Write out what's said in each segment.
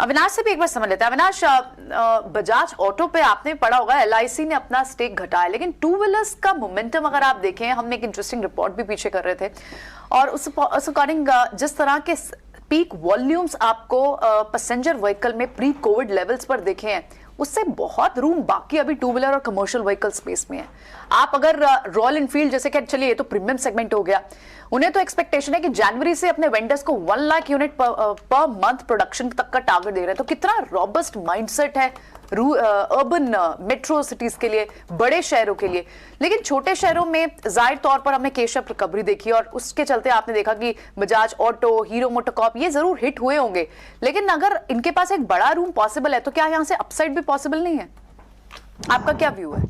अविनाश से भी एक बार समझ लेते हैं। अविनाश, बजाज ऑटो पे आपने पढ़ा होगा एलआईसी ने अपना स्टेक घटाया, लेकिन टू व्हीलर्स का मोमेंटम अगर आप देखें, हमने एक इंटरेस्टिंग रिपोर्ट भी पीछे कर रहे थे और उस अकॉर्डिंग जिस तरह के पीक वॉल्यूम्स आपको पैसेंजर व्हीकल में प्री कोविड लेवल्स पर देखे हैं, उससे बहुत रूम बाकी अभी टू व्हीलर और कमर्शियल व्हीकल स्पेस में है। आप अगर रॉयल एनफील्ड जैसे कि चलिए ये तो प्रीमियम सेगमेंट हो गया, उन्हें तो एक्सपेक्टेशन है कि जनवरी से अपने वेंडर्स को 1 lakh unit per month production तक का टारगेट दे रहे हैं। तो कितना रॉबस्ट माइंडसेट है अर्बन मेट्रो सिटीज के लिए, बड़े शहरों के लिए। लेकिन छोटे शहरों में जाहिर तौर पर हमने केशव रिकवरी देखी और उसके चलते आपने देखा कि बजाज ऑटो, हीरो मोटोकॉर्प ये जरूर हिट हुए होंगे, लेकिन अगर इनके पास एक बड़ा रूम पॉसिबल है तो क्या यहां से अपसाइड भी पॉसिबल नहीं है? आपका क्या व्यू है?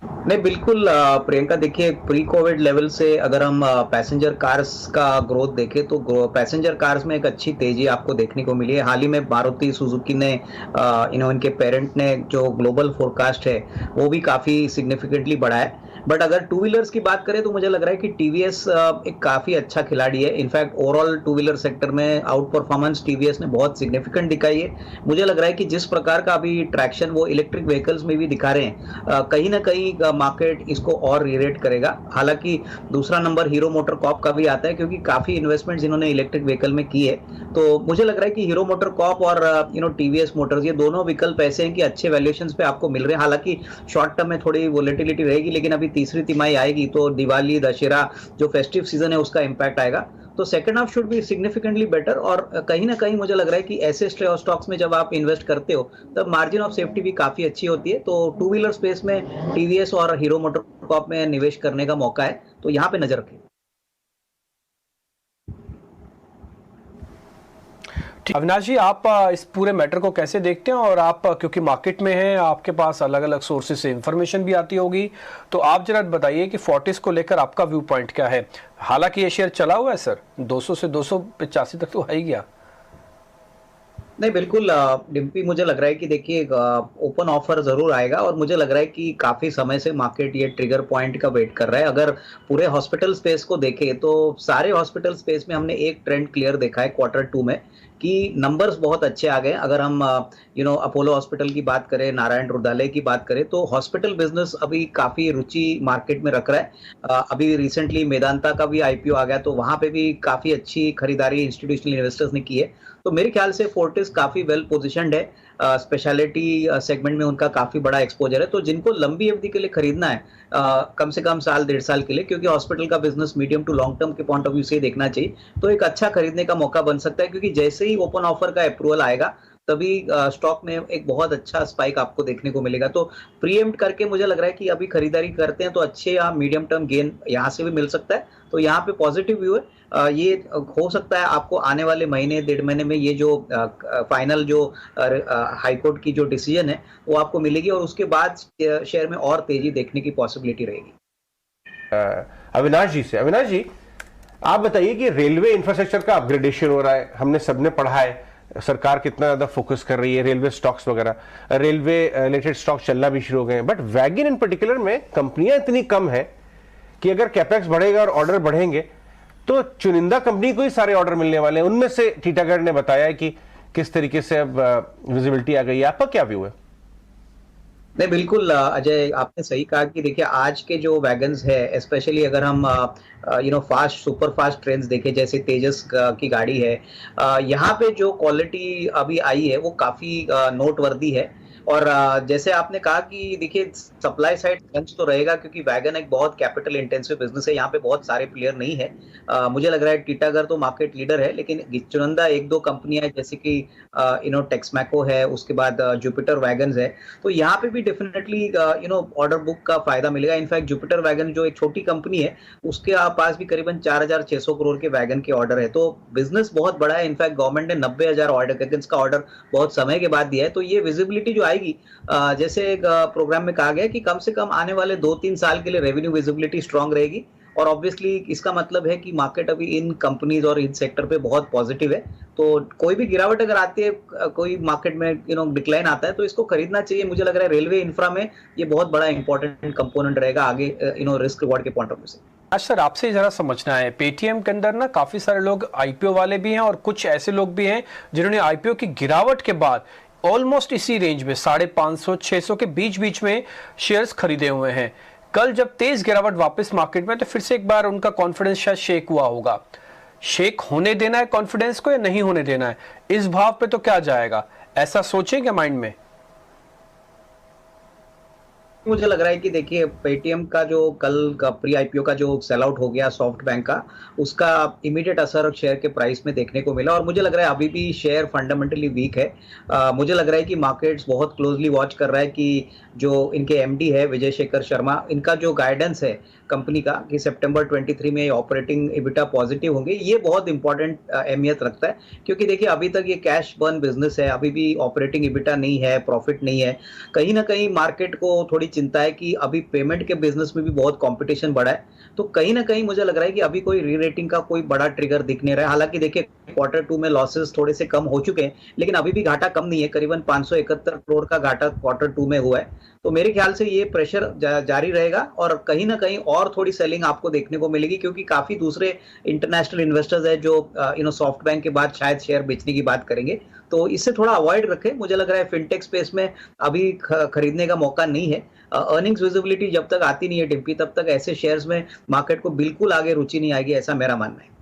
नहीं, बिल्कुल प्रियंका, देखिए प्री कोविड लेवल से अगर हम पैसेंजर कार्स का ग्रोथ देखें तो पैसेंजर कार्स में एक अच्छी तेजी आपको देखने को मिली है। हाल ही में मारुति सुजुकी ने इनके पेरेंट ने जो ग्लोबल फोरकास्ट है वो भी काफी सिग्निफिकेंटली बढ़ा है। बट अगर टू व्हीलर्स की बात करें तो मुझे लग रहा है कि टीवीएस एक काफी अच्छा खिलाड़ी है। In fact overall two wheeler sector में आउट परफॉर्मेंस टीवीएस ने बहुत सिग्निफिकेंट दिखाई है। मुझे लग रहा है कि जिस प्रकार का अभी ट्रैक्शन वो इलेक्ट्रिक व्हीकल्स में भी दिखा रहे हैं, कहीं ना कहीं मार्केट इसको और रीरेट करेगा। हालांकि दूसरा नंबर हीरो मोटर कॉर्प का भी आता है क्योंकि काफी इन्वेस्टमेंट्स इन्होंने इलेक्ट्रिक व्हीकल में की है। तो मुझे लग रहा है कि हीरो मोटर कॉर्प और टीवीएस मोटर्स, ये दोनों विकल्प ऐसे हैं कि अच्छे वैल्यूएशंस पे आपको मिल रहे हैं। हालांकि शॉर्ट टर्म में थोड़ी वोलेटिलिटी रहेगी, लेकिन अभी तीसरी तिमाही आएगी तो दिवाली, दशहरा जो फेस्टिव सीजन है उसका इंपैक्ट आएगा। तो second half should be significantly better. और कहीं ना कहीं मुझे लग रहा है कि ऐसे स्टॉक्स में जब आप इन्वेस्ट करते हो तब मार्जिन ऑफ सेफ्टी भी काफी अच्छी होती है। तो टू व्हीलर स्पेस में टीवीएस और हीरो मोटोकॉर्प में निवेश करने का मौका है, तो यहाँ पे नजर रखें। अविनाश जी, आप इस पूरे मैटर को कैसे देखते हैं? और आप क्योंकि मार्केट में हैं, आपके पास अलग अलग सोर्सेज से इंफॉर्मेशन भी आती होगी, तो आप जरा बताइए कि फोर्टिस को लेकर आपका व्यू पॉइंट क्या है? हालांकि ये शेयर चला हुआ है सर, 200 से 285 तक तो आ ही गया। नहीं, बिल्कुल डिम्पी, मुझे लग रहा है कि देखिए ओपन ऑफर जरूर आएगा और मुझे लग रहा है कि काफी समय से मार्केट ये ट्रिगर पॉइंट का वेट कर रहा है। अगर पूरे हॉस्पिटल स्पेस को देखें तो सारे हॉस्पिटल स्पेस में हमने एक ट्रेंड क्लियर देखा है Q2 में कि नंबर्स बहुत अच्छे आ गए। अगर हम अपोलो हॉस्पिटल की बात करें, नारायण रुद्रालय की बात करें, तो हॉस्पिटल बिजनेस अभी काफी रुचि मार्केट में रख रहा है। अभी रिसेंटली मेदांता का भी आईपीओ आ गया, तो वहां पे भी काफी अच्छी खरीदारी इंस्टीट्यूशनल इन्वेस्टर्स ने की है। तो मेरे ख्याल से फोर्टिस काफी वेल पोजिशनड है। स्पेशलिटी सेगमेंट में उनका काफी बड़ा एक्सपोजर है। तो जिनको लंबी अवधि के लिए खरीदना है, कम से कम साल 1.5 साल के लिए, क्योंकि हॉस्पिटल का business medium to long term के पॉइंट ऑफ व्यू से देखना चाहिए, तो एक अच्छा खरीदने का मौका बन सकता है। क्योंकि जैसे ही ओपन ऑफर का अप्रूवल आएगा तभी स्टॉक में एक बहुत अच्छा स्पाइक आपको देखने को मिलेगा। तो प्रीएम्प्ट करके मुझे लग रहा है कि अभी खरीदारी करते हैं तो अच्छे या मीडियम टर्म गेन यहाँ से भी मिल सकता है। तो यहाँ पे पॉजिटिव व्यू है। ये हो सकता है आपको आने वाले महीने 1.5 महीने में ये जो फाइनल जो हाईकोर्ट की जो डिसीजन है वो आपको मिलेगी और उसके बाद शेयर में और तेजी देखने की पॉसिबिलिटी रहेगी। अविनाश जी, आप बताइए कि रेलवे इंफ्रास्ट्रक्चर का अपग्रेडेशन हो रहा है, हमने सबने पढ़ा है, सरकार कितना ज्यादा फोकस कर रही है, रेलवे स्टॉक्स वगैरह, रेलवे रिलेटेड स्टॉक्स चलना भी शुरू हो गए हैं। बट वैगन इन पर्टिकुलर में कंपनियां इतनी कम है कि अगर कैपेक्स बढ़ेगा और ऑर्डर बढ़ेंगे तो चुनिंदा कंपनी को ही सारे ऑर्डर मिलने वाले हैं। उनमें से टीटागढ़ ने बताया है कि किस तरीके से अब विजिबिलिटी आ गई है। आपका क्या व्यू है? नहीं, बिल्कुल अजय, आपने सही कहा कि देखिए आज के जो वैगन्स है, स्पेशली अगर हम फास्ट सुपर फास्ट ट्रेन्स देखें, जैसे तेजस की गाड़ी है, यहाँ पे जो क्वालिटी अभी आई है वो काफी नोटवर्दी है। और जैसे आपने कहा कि देखिए सप्लाई साइड चैलेंज तो रहेगा क्योंकि वैगन एक बहुत कैपिटल इंटेंसिव बिजनेस है, यहाँ पे बहुत सारे प्लेयर नहीं है। मुझे लग रहा है टीटागढ़ तो मार्केट लीडर है, लेकिन चुनिंदा 1-2 कंपनियां हैं जैसे कि टेक्समैको है, उसके बाद जुपिटर वैगन्स है। तो यहाँ पे भी डेफिनेटली ऑर्डर बुक का फायदा मिलेगा। इनफैक्ट जुपिटर वैगन जो एक छोटी कंपनी है उसके पास भी करीबन 4,600 करोड़ के वैगन के ऑर्डर है। तो बिजनेस बहुत बड़ा है। इनफैक्ट गवर्नमेंट ने 90,000 वैगन्स का ऑर्डर बहुत समय के बाद दिया है। तो ये विजिबिलिटी जो आएगी, जैसे एक प्रोग्राम में कहा गया कि कम से कम आने वाले 2-3 साल के लिए रेवेन्यू विजिबिलिटी स्ट्रांग रहेगी। और ऑब्वियसली इसका मतलब है कि मार्केट अभी इन कंपनीज और इन सेक्टर पे बहुत पॉजिटिव है। तो कोई भी गिरावट अगर आती है, कोई मार्केट में डिक्लाइन आता है, तो इसको खरीदना चाहिए। मुझे लग रहा है रेलवे इंफ्रा में ये बहुत बड़ा इंपॉर्टेंट कंपोनेंट रहेगा आगे रिस्क रिवॉर्ड के पॉइंट ऑफ व्यू से। आज सर आपसे जरा समझना है, पेटीएम के अंदर ना काफी सारे लोग आईपीओ वाले भी हैं और कुछ ऐसे लोग भी हैं जिन्होंने आईपीओ की गिरावट के बाद ऑलमोस्ट इसी रेंज में 550 600 के बीच बीच में शेयर्स खरीदे हुए हैं। कल जब तेज गिरावट वापस मार्केट में, तो फिर से एक बार उनका कॉन्फिडेंस शायद शेक हुआ होगा। शेक होने देना है कॉन्फिडेंस को या नहीं होने देना है, इस भाव पे तो क्या जाएगा, ऐसा सोचेंगे माइंड में? मुझे लग रहा है कि देखिए पेटीएम का जो कल का प्री आईपीओ का जो सेल आउट हो गया सॉफ्ट बैंक का, उसका इमीडिएट असर शेयर के प्राइस में देखने को मिला और मुझे लग रहा है अभी भी शेयर फंडामेंटली वीक है। मुझे लग रहा है कि मार्केट्स बहुत क्लोजली वॉच कर रहा है कि जो इनके एमडी है विजय शेखर शर्मा, इनका जो गाइडेंस है कंपनी का कि सितंबर 23 में ऑपरेटिंग एबिटा पॉजिटिव होंगे, ये बहुत इंपॉर्टेंट अहमियत रखता है क्योंकि देखिए अभी तक ये कैश बर्न बिजनेस है, अभी भी ऑपरेटिंग एबिटा नहीं है, प्रॉफिट नहीं है। कहीं ना कहीं मार्केट को थोड़ी चिंता है कि अभी पेमेंट के बिजनेस में भी बहुत कंपटीशन बढ़ा है, तो कहीं ना कहीं मुझे लग रहा है कि अभी कोई री रेटिंग का कोई बड़ा ट्रिगर दिख नहीं रहा है। हालांकि देखिए Q2 में लॉसेस थोड़े से कम हो चुके हैं, लेकिन अभी भी घाटा कम नहीं है, करीबन 571 करोड़ का घाटा Q2 में हुआ है। तो मेरे ख्याल से ये प्रेशर जारी रहेगा और कहीं ना कहीं और थोड़ी सेलिंग आपको देखने को मिलेगी क्योंकि काफी दूसरे इंटरनेशनल इन्वेस्टर्स है जो सॉफ्ट बैंक के बाद शायद शेयर बेचने की बात करेंगे, तो इससे थोड़ा अवॉइड रखें। मुझे लग रहा है फिनटेक स्पेस में अभी खरीदने का मौका नहीं है। अर्निंग्स विजिबिलिटी जब तक आती नहीं है डिम्पी, तब तक ऐसे शेयर्स में मार्केट को बिल्कुल आगे रुचि नहीं आएगी, ऐसा मेरा मानना है।